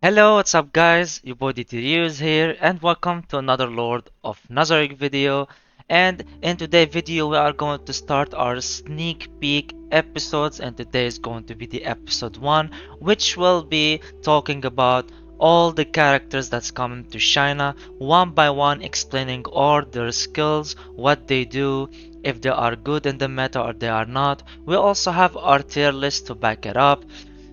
Hello, what's up guys? Your boy ZARYUSU here and welcome to another Lord of NAZARICK video. And in today's video we are going to start our sneak peek episodes, and today is going to be the episode 1, which will be talking about all the characters that's coming to China one by one, explaining all their skills, what they do, if they are good in the meta or they are not. We also have our tier list to back it up.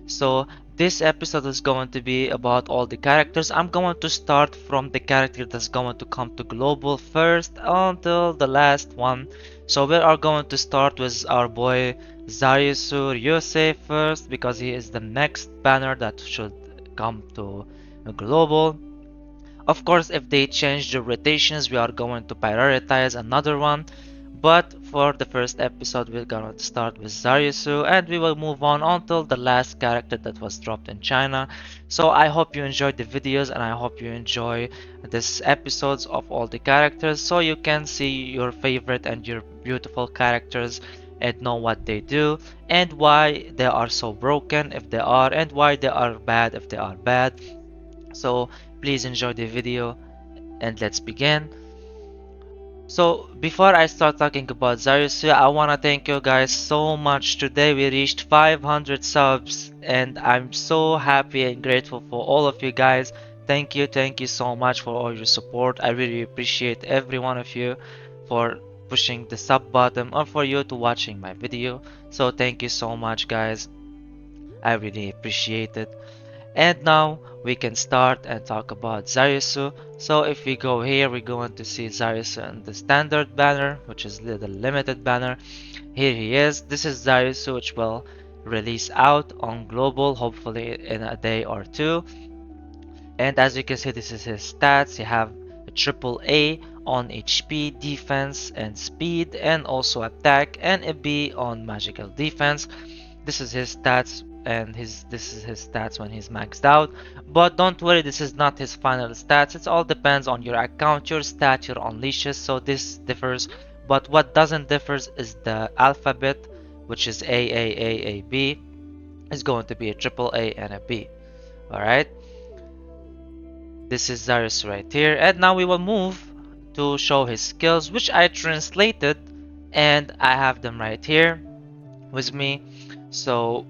So this episode is going to be about all the characters. I'm going to start from the character that's going to come to global first until the last one. So we are going to start with our boy ZARYUSU first, because he is the next banner that should come to global. Of course, if they change the rotations, we are going to prioritize another one. But for the first episode, we're going to start with ZARYUSU, and we will move on until the last character that was dropped in China. So I hope you enjoyed the videos, and I hope you enjoy this episodes of all the characters, so you can see your favorite and your beautiful characters and know what they do and why they are so broken if they are, and why they are bad if they are bad. So please enjoy the video and let's begin. So before I start talking about ZARYUSU, I wanna thank you guys so much. Today we reached 500 subs and I'm so happy and grateful for all of you guys. Thank you so much for all your support. I really appreciate every one of you for pushing the sub button or for you to watching my video. So thank you so much guys. I really appreciate it. And now we can start and talk about ZARYUSU. So if we go here, we're going to see ZARYUSU in the standard banner, which is the limited banner. Here he is. This is ZARYUSU, which will release out on global, hopefully in a day or two. And as you can see, this is his stats. You have a triple A on HP, defense, and speed, and also attack, and a B on magical defense. This is his stats, and this is his stats when he's maxed out. But don't worry, this is not his final stats. It all depends on your account, your stat, your unleashes, so this differs. But what doesn't differ is the alphabet, which is A, B, is going to be a triple A and a B. Alright, this is Zarus right here, and now we will move to show his skills, which I translated, and I have them right here with me. So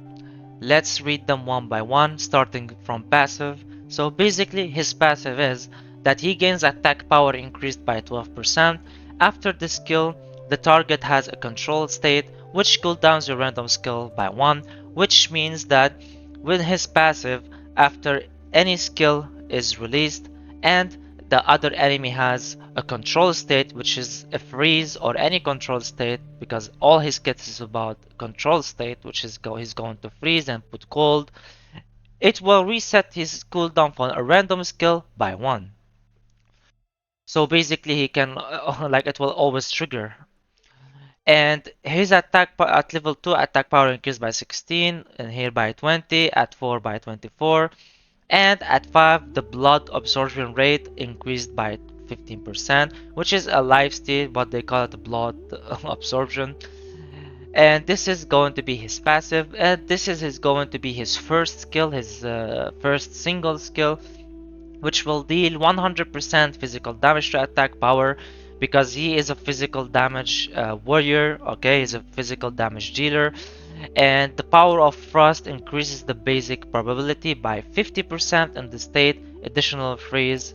let's read them one by one, starting from passive. So basically his passive is that he gains attack power increased by 12%. After the skill, the target has a control state which cooldowns your random skill by 1, which means that with his passive, after any skill is released and the other enemy has a control state, which is a freeze or any control state, because all his kits is about control state, which is he's going to freeze and put cold. It will reset his cooldown for a random skill by 1. So basically he can like it will always trigger. And his attack at level 2 attack power increased by 16, and here by 20, at 4 by 24, and at 5 the blood absorption rate increased by 15%, which is a lifesteal, but they call it blood absorption. And this is going to be his passive, and this is going to be his first skill, his first single skill, which will deal 100% physical damage to attack power, because he is a physical damage warrior. Okay, he's a physical damage dealer. And the power of frost increases the basic probability by 50% in the state additional freeze,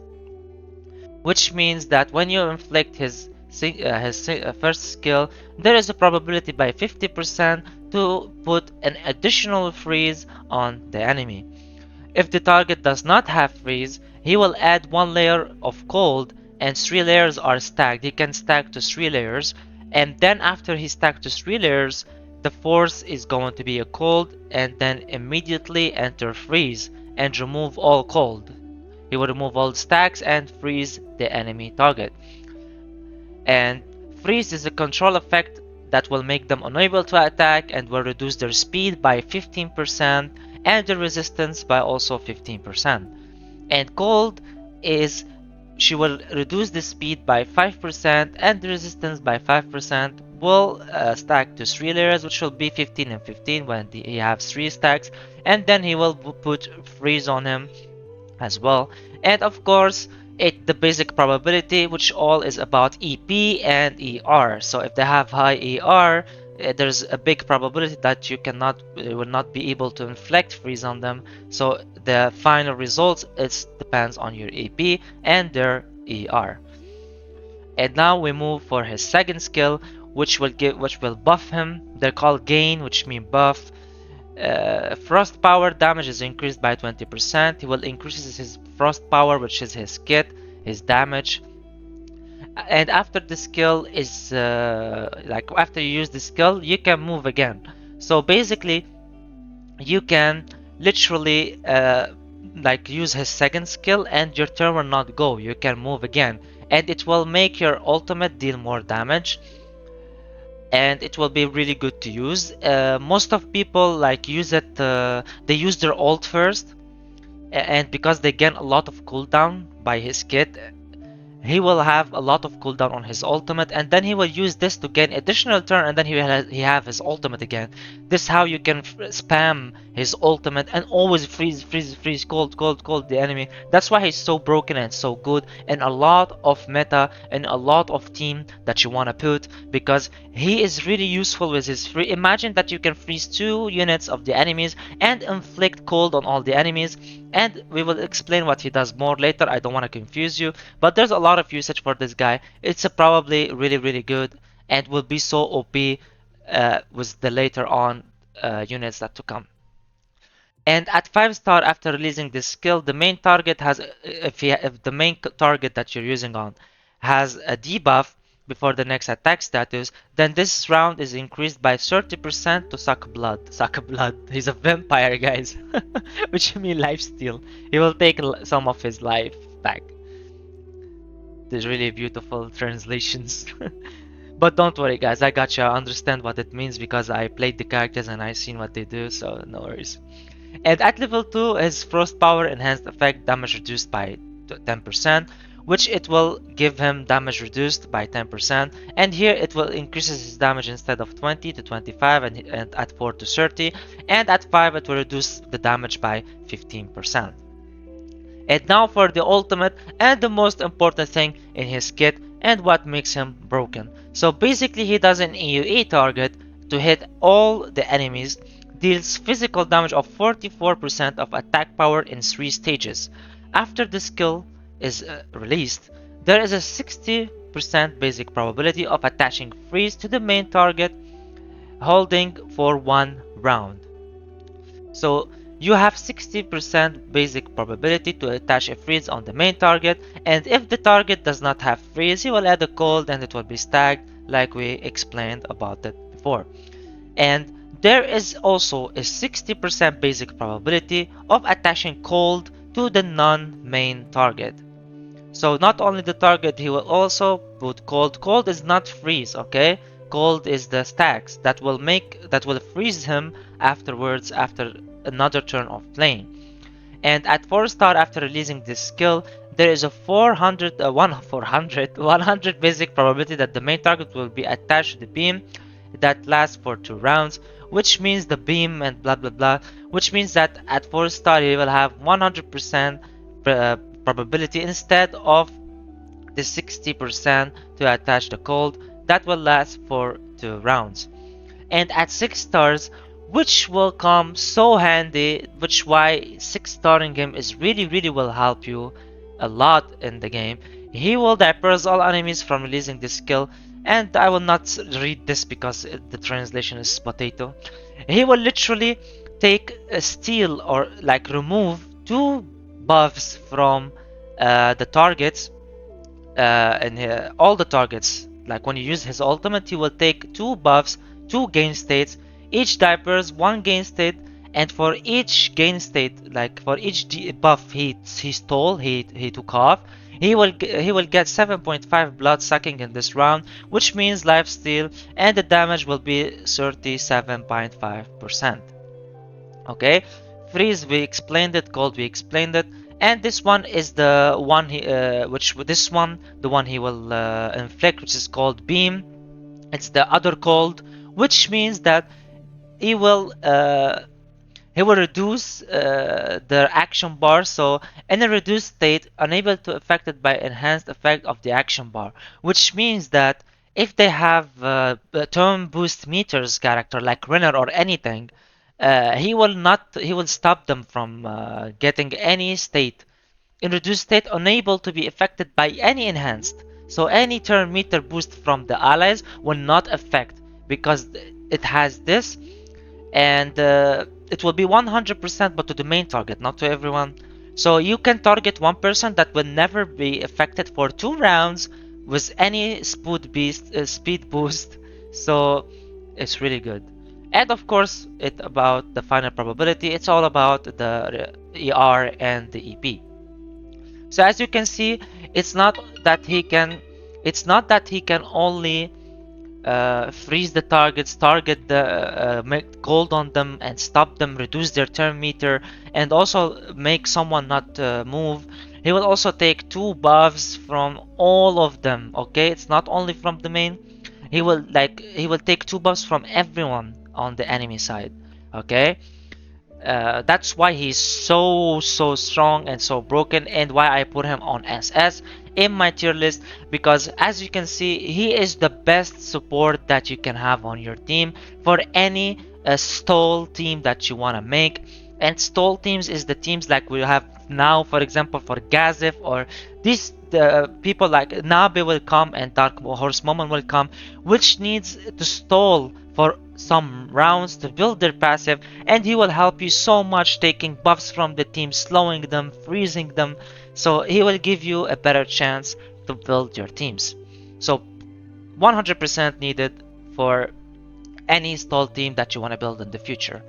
which means that when you inflict his first skill, there is a probability by 50% to put an additional freeze on the enemy. If the target does not have freeze, he will add 1 layer of cold, and 3 layers are stacked. He can stack to 3 layers, and then after he stacked to 3 layers, the force is going to be a cold, and then immediately enter freeze and remove all cold. He will remove all stacks and freeze the enemy target. And freeze is a control effect that will make them unable to attack and will reduce their speed by 15% and their resistance by also 15%. And cold is she will reduce the speed by 5% and the resistance by 5%, will stack to 3 layers, which will be 15 and 15 when he has 3 stacks, and then he will put freeze on him, as well. And of course, the basic probability, which all is about EP and ER. So if they have high ER, there's a big probability that you will not be able to inflict freeze on them. So the final results, it depends on your EP and their ER. And now we move for his second skill, which will buff him. They're called gain, which mean buff. Frost power damage is increased by 20%. He will increase his frost power, which is his kit, his damage. And after the skill is like after you use the skill, you can move again. So basically, you can literally like use his second skill, and your turn will not go. You can move again, and it will make your ultimate deal more damage, and it will be really good to use. Most of people like use it. They use their ult first, and because they gain a lot of cooldown by his kit, he will have a lot of cooldown on his ultimate, and then he will use this to gain additional turn, and then he have his ultimate again. This is how you can spam his ultimate and always freeze cold the enemy. That's why he's so broken and so good in a lot of meta and a lot of team that you want to put, because he is really useful with his free. Imagine that you can freeze 2 units of the enemies and inflict cold on all the enemies, and we will explain what he does more later. I don't want to confuse you, but there's a lot of usage for this guy. It's probably really good and will be so OP with the later on units that to come. And at 5 star, after releasing this skill, the main target has, if the main target that you're using on has a debuff before the next attack status, then this round is increased by 30% to suck blood. Suck blood. He's a vampire, guys, which means life steal. He will take some of his life back. There's really beautiful translations. But don't worry, guys, I got you. I understand what it means because I played the characters and I seen what they do, so no worries. And at level 2, his Frost Power enhanced effect damage reduced by 10%, which it will give him damage reduced by 10%. And here it will increase his damage instead of 20 to 25, and at 4 to 30. And at 5, it will reduce the damage by 15%. And now for the ultimate and the most important thing in his kit and what makes him broken. So basically he does an AoE target to hit all the enemies, deals physical damage of 44% of attack power in 3 stages. After the skill is released, there is a 60% basic probability of attaching freeze to the main target holding for 1 round. So you have 60% basic probability to attach a freeze on the main target, and if the target does not have freeze, you will add a cold and it will be stacked like we explained about it before. And there is also a 60% basic probability of attaching cold to the non-main target. So not only the target, he will also put cold. Cold is not freeze, okay? Cold is the stacks that will freeze him afterwards after another turn of playing. And at 4 star, after releasing this skill, there is a 100 basic probability that the main target will be attached to the beam that lasts for 2 rounds, which means the beam and blah blah blah, which means that at 4 star he will have 100% probability instead of the 60% to attach the cold that will last for 2 rounds. And at 6 stars, which will come so handy, which why 6 starring him is really will help you a lot in the game. He will disperse all enemies from releasing this skill, and I will not read this because the translation is potato. He will literally take a steal or like remove 2 buffs from the targets, and all the targets. Like when you use his ultimate, he will take 2 buffs, 2 gain states, each diapers 1 gain state, and for each gain state, like for each buff he stole, he took off, he will get 7.5 blood sucking in this round, which means life steal, and the damage will be 37.5%. Okay, freeze we explained it, cold we explained it, and this one is the one the one he will inflict, which is called beam. It's the other cold, which means that he will He will reduce their action bar, so in a reduced state, unable to affected by enhanced effect of the action bar, which means that if they have a turn boost meters character like Renner or anything, he will stop them from getting any state. In reduced state, unable to be affected by any enhanced. So any turn meter boost from the allies will not affect because it has this, and it will be 100% but to the main target, not to everyone. So you can target one person that will never be affected for 2 rounds with any speed boost. So it's really good. And of course, it about the final probability. It's all about the ER and the EP. So as you can see, it's not that he can. It's not that he can only freeze the targets, target the make gold on them and stop them, reduce their turn meter, and also make someone not move. He will also take 2 buffs from all of them. Okay, it's not only from the main. He will take 2 buffs from everyone on the enemy side. Okay, that's why he's so strong and so broken, and why I put him on SS in my tier list, because as you can see, he is the best support that you can have on your team for any stall team that you want to make. And stall teams is the teams like we have now, for example, for Gazif, or these people like Nabe will come and Dark Horse Moment will come, which needs to stall for some rounds to build their passive, and he will help you so much, taking buffs from the team, slowing them, freezing them. So he will give you a better chance to build your teams. So 100% needed for any stall team that you want to build in the future.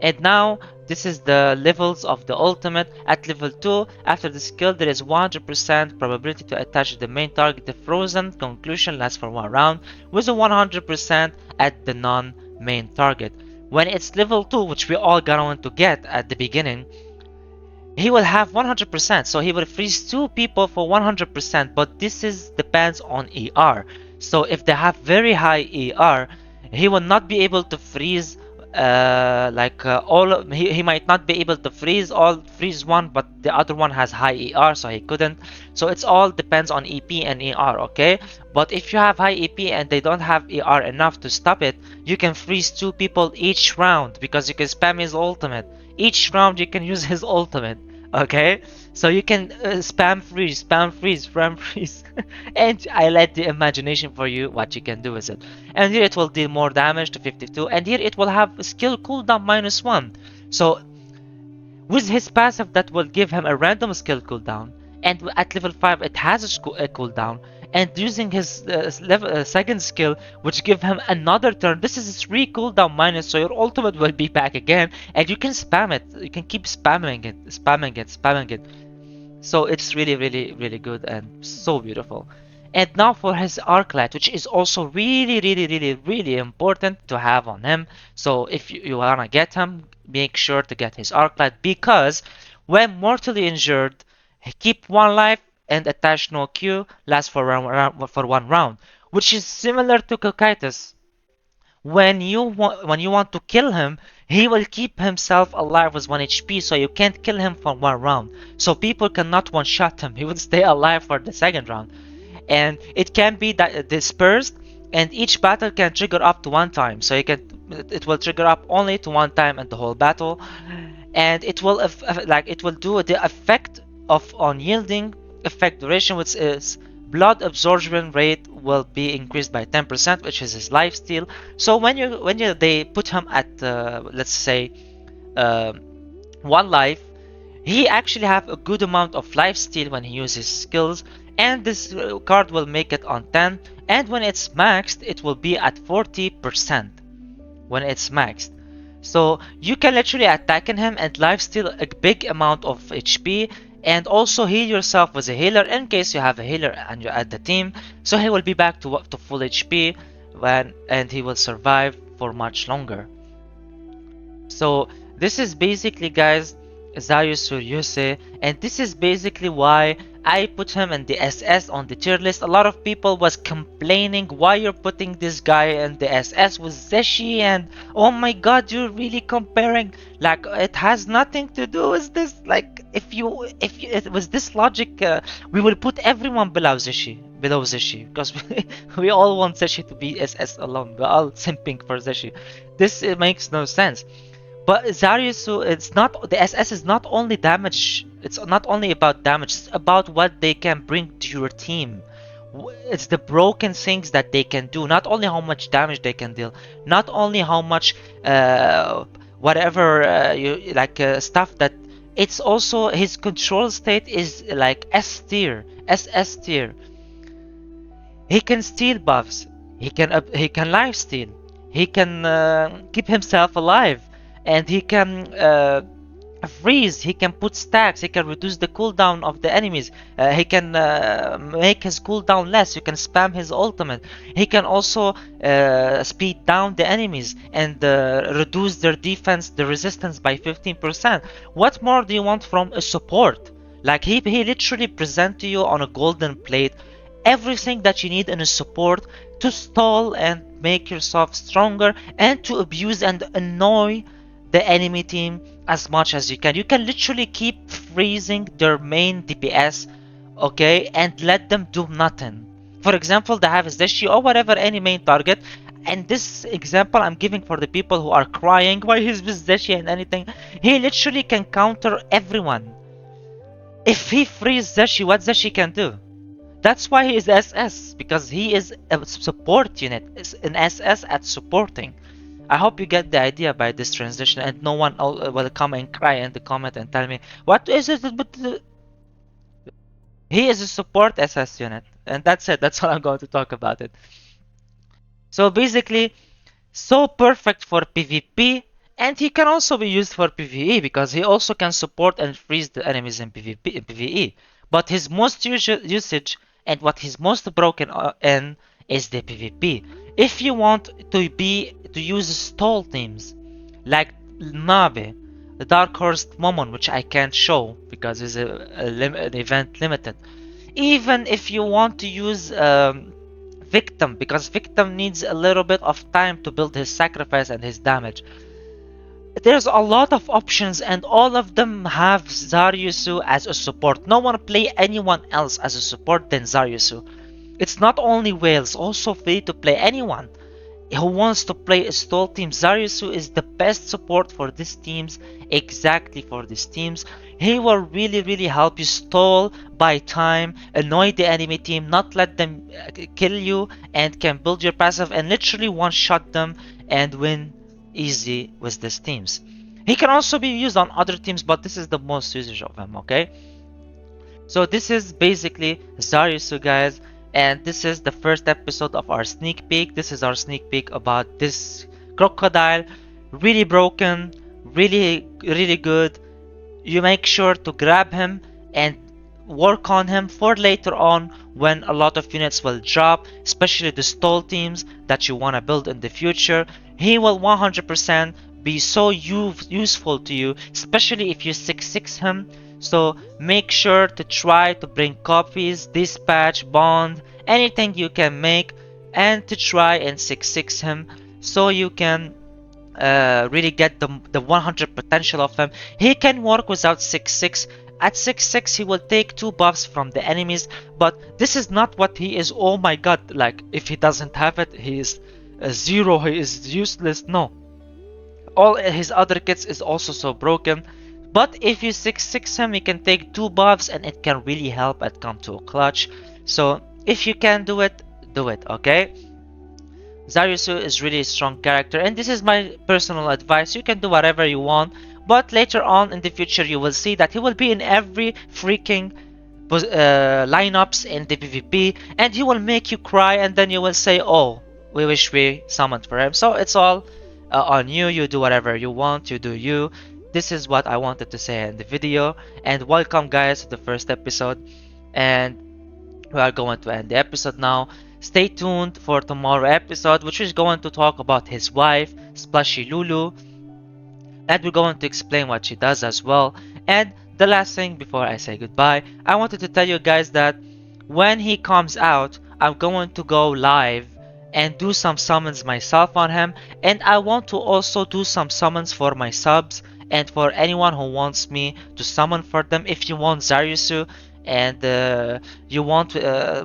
And now this is the levels of the ultimate. At level 2, after the skill, there is 100% probability to attach the main target. The frozen conclusion lasts for 1 round with a 100% at the non-main target. When it's level 2, which we all going to get at the beginning, he will have 100%, so he will freeze 2 people for 100%, but this is depends on ER. So if they have very high ER, he will not be able to freeze he might not be able to freeze one, but the other one has high ER, so he couldn't. So it's all depends on EP and ER, okay? But if you have high EP and they don't have ER enough to stop it, you can freeze 2 people each round because you can spam his ultimate. Each round you can use his ultimate, okay? So you can spam freeze, spam freeze. And I let the imagination for you what you can do with it. And here it will deal more damage to 52, and here it will have skill cooldown -1. So with his passive, that will give him a random skill cooldown, and at level 5 it has a cooldown, and using his second skill, which give him another turn, this is 3 cooldown minus, so your ultimate will be back again, and you can spam it. You can keep spamming it. So it's really good and so beautiful. And now for his Arclight, which is also really important to have on him. So if you wanna get him, make sure to get his Arclight, because when mortally injured, keep 1 life and attach no Q, lasts for 1 round, which is similar to Cocytus. When you want to kill him, he will keep himself alive with 1 HP, so you can't kill him for 1 round. So people cannot one-shot him. He will stay alive for the second round. And it can be dispersed, and each battle can trigger up to 1 time. So it will trigger up only to 1 time in the whole battle, and it will it will do the effect of unyielding effect duration, which is blood absorption rate will be increased by 10%, which is his life steal. So when they put him at let's say uh, 1 life, he actually have a good amount of life steal when he uses skills, and this card will make it on 10, and when it's maxed it will be at 40% when it's maxed. So you can literally attack him and lifesteal a big amount of HP, and also heal yourself with a healer in case you have a healer and you're at the team. So he will be back to full HP and he will survive for much longer. So this is basically, guys, ZARYUSU, and this is basically why I put him in the SS on the tier list. A lot of people was complaining why you're putting this guy in the SS with Zeshi, and oh my god, you're really comparing. Like, it has nothing to do with this. Like, if it was this logic, we will put everyone below Zeshi, because we all want Zeshi to be SS alone. We're all simping for Zeshi. This makes no sense. But Zaryusu, it's not, the SS is not only damage. It's not only about damage. It's about what they can bring to your team. It's the broken things that they can do. Not only how much damage they can deal. Not only how much whatever you like stuff that. It's also his control state is like S tier, SS tier. He can steal buffs. He can life steal. He can keep himself alive, and he can freeze. He can put stacks. He can reduce the cooldown of the enemies. He can make his cooldown less. You can spam his ultimate. He can also speed down the enemies and reduce their defense, the resistance by 15%. What more do you want from a support? Like he literally present to you on a golden plate everything that you need in a support to stall and make yourself stronger and to abuse and annoy the enemy team as much as you can. You can literally keep freezing their main DPS, okay, and let them do nothing. For example, they have Zeshi or whatever any main target. And this example I'm giving for the people who are crying, why he's with Zeshi and anything. He literally can counter everyone. If he frees Zeshi, what Zeshi can do? That's why he is SS, because he is a support unit, is an SS at supporting. I hope you get the idea by this transition, and no one will come and cry in the comment and tell me, what is it? He is a support SS unit, and that's it. That's all I'm going to talk about it. So basically, so perfect for PvP, and he can also be used for PvE because he also can support and freeze the enemies in PvE. But his most usage and what he's most broken in is the PvP. If you want to use stall teams like Nabe, the Dark Horse Momon, which I can't show because it's an event limited. Even if you want to use Victim, because Victim needs a little bit of time to build his sacrifice and his damage. There's a lot of options, and all of them have ZARYUSU as a support. No one play anyone else as a support than ZARYUSU. It's not only whales, also free to play anyone who wants to play a stall team. ZARYUSU is the best support for these teams, exactly for these teams. He will really help you stall, buy time, annoy the enemy team, not let them kill you, and can build your passive and literally one-shot them and win easy with these teams. He can also be used on other teams, but this is the most usage of him, okay? So this is basically ZARYUSU, guys, and this is the first episode of our sneak peek. This is our sneak peek about this crocodile. Really broken, really good. You make sure to grab him and work on him for later on when a lot of units will drop, especially the stall teams that you want to build in the future. He will 100% be so useful to you, especially if you 6-6 him. So make sure to try to bring copies, dispatch, bond, anything you can make, and to try and 6-6 him so you can really get the 100 potential of him. He can work without 6-6. At 6-6 he will take 2 buffs from the enemies, but this is not what he is. Oh my god, like if he doesn't have it, he is a 0, he is useless. No, all his other kits is also so broken. But if you 6-6 him, he can take 2 buffs and it can really help at come to a clutch. So if you can do it, okay? ZARYUSU is really a strong character, and this is my personal advice. You can do whatever you want, but later on in the future you will see that he will be in every freaking lineups in the PvP, and he will make you cry, and then you will say, oh, we wish we summoned for him. So it's all on you. You do whatever you want, you do you. This is what I wanted to say in the video, and welcome guys to the first episode, and we are going to end the episode now. Stay tuned for tomorrow episode, which is going to talk about his wife, Splashy Lulu, and we're going to explain what she does as well. And the last thing before I say goodbye, I wanted to tell you guys that when he comes out, I'm going to go live and do some summons myself on him. And I want to also do some summons for my subs and for anyone who wants me to summon for them. If you want ZARYUSU and you want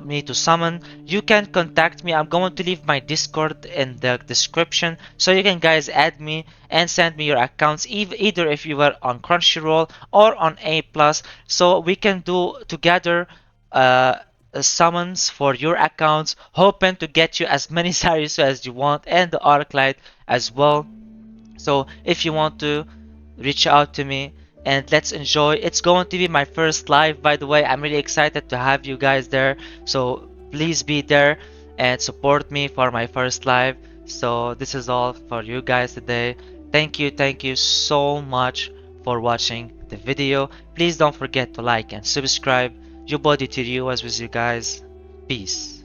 me to summon, you can contact me. I'm going to leave my Discord in the description so you can guys add me and send me your accounts, either if you were on Crunchyroll or on A+, so we can do together uh, summons for your accounts, hoping to get you as many Sarisu as you want and the Arclight as well. So if you want to reach out to me and let's enjoy. It's going to be my first live, by the way. I'm really excited to have you guys there. So please be there and support me for my first live. So this is all for you guys today. Thank you so much for watching the video. Please don't forget to like and subscribe. Your body to you as with you guys. Peace.